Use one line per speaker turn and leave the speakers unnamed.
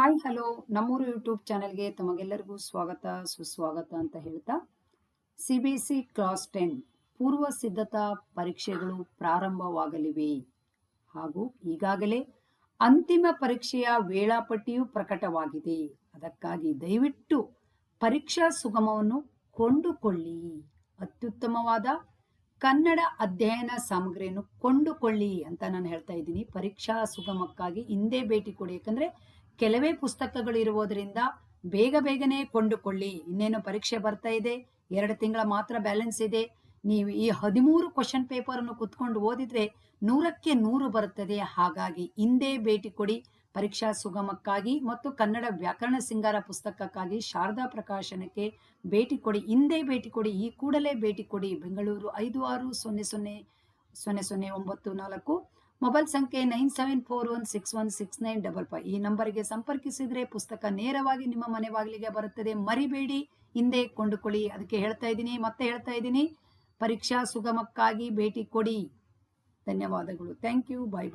Hi hello ನಮ್ಮೂರು YouTube ಚಾನೆಲ್ಗೆ ತಮಗೆಲ್ಲರಿಗೂ ಸ್ವಾಗತ ಸುಸ್ವಾಗತ ಅಂತ ಹೇಳ್ತಾ CBSE ಕ್ಲಾಸ್ 10 ಪೂರ್ವ ಸಿದ್ಧತಾ ಪರೀಕ್ಷೆಗಳು ಪ್ರಾರಂಭವಾಗಲಿವೆ ಹಾಗೂ ಈಗಾಗಲೇ ಅಂತಿಮ ಪರೀಕ್ಷೆಯ ವೇಳಾಪಟ್ಟಿಯು ಪ್ರಕಟವಾಗಿದೆ. ಅದಕ್ಕಾಗಿ ದಯವಿಟ್ಟು ಪರೀಕ್ಷಾ ಸುಗಮವನ್ನು ಕೊಂಡುಕೊಳ್ಳಿ. ಅತ್ಯುತ್ತಮವಾದ ಕನ್ನಡ ಅಧ್ಯಯನ ಸಾಮಗ್ರಿಯನ್ನು ಕೊಂಡುಕೊಳ್ಳಿ ಅಂತ ನಾನು ಹೇಳ್ತಾ ಇದ್ದೀನಿ. ಪರೀಕ್ಷಾ ಸುಗಮಕ್ಕಾಗಿ ಹಿಂದೆ ಭೇಟಿ ಕೊಡಿ. ಯಾಕಂದ್ರೆ ಕೆಲವೇ ಪುಸ್ತಕಗಳು ಇರುವುದರಿಂದ ಬೇಗನೆ ಕೊಂಡುಕೊಳ್ಳಿ. ಇನ್ನೇನು ಪರೀಕ್ಷೆ ಬರ್ತಾ ಇದೆ, 2 ತಿಂಗಳ ಮಾತ್ರ ಬ್ಯಾಲೆನ್ಸ್ ಇದೆ. ನೀವು ಈ 13 ಕ್ವಶನ್ ಪೇಪರ್ ಅನ್ನು ಕುತ್ಕೊಂಡು ಓದಿದ್ರೆ 100ಕ್ಕೆ 100 ಬರುತ್ತದೆ. ಹಾಗಾಗಿ ಹಿಂದೆ ಭೇಟಿ ಕೊಡಿ ಪರೀಕ್ಷಾ ಸುಗಮಕ್ಕಾಗಿ ಮತ್ತು ಕನ್ನಡ ವ್ಯಾಕರಣ ಸಿಂಗಾರ ಪುಸ್ತಕಕ್ಕಾಗಿ ಶಾರದಾ ಪ್ರಕಾಶನಕ್ಕೆ ಭೇಟಿ ಕೊಡಿ. ಹಿಂದೆ ಭೇಟಿ ಕೊಡಿ, ಈ ಕೂಡಲೇ ಭೇಟಿ ಕೊಡಿ. ಬೆಂಗಳೂರು 56000094, ಮೊಬೈಲ್ ಸಂಖ್ಯೆ 9741616955. ಈ ನಂಬರ್ಗೆ ಸಂಪರ್ಕಿಸಿದ್ರೆ ಪುಸ್ತಕ ನೇರವಾಗಿ ನಿಮ್ಮ ಮನೆ ಬಾಗಿಲಿಗೆ ಬರುತ್ತದೆ. ಮರಿಬೇಡಿ, ಹಿಂದೆ ಕೊಂಡುಕೊಳ್ಳಿ. ಅದಕ್ಕೆ ಮತ್ತೆ ಹೇಳ್ತಾ ಇದ್ದೀನಿ, ಪರೀಕ್ಷಾ ಸುಗಮಕ್ಕಾಗಿ ಭೇಟಿ ಕೊಡಿ. ಧನ್ಯವಾದಗಳು. Thank you. ಬಾಯ್.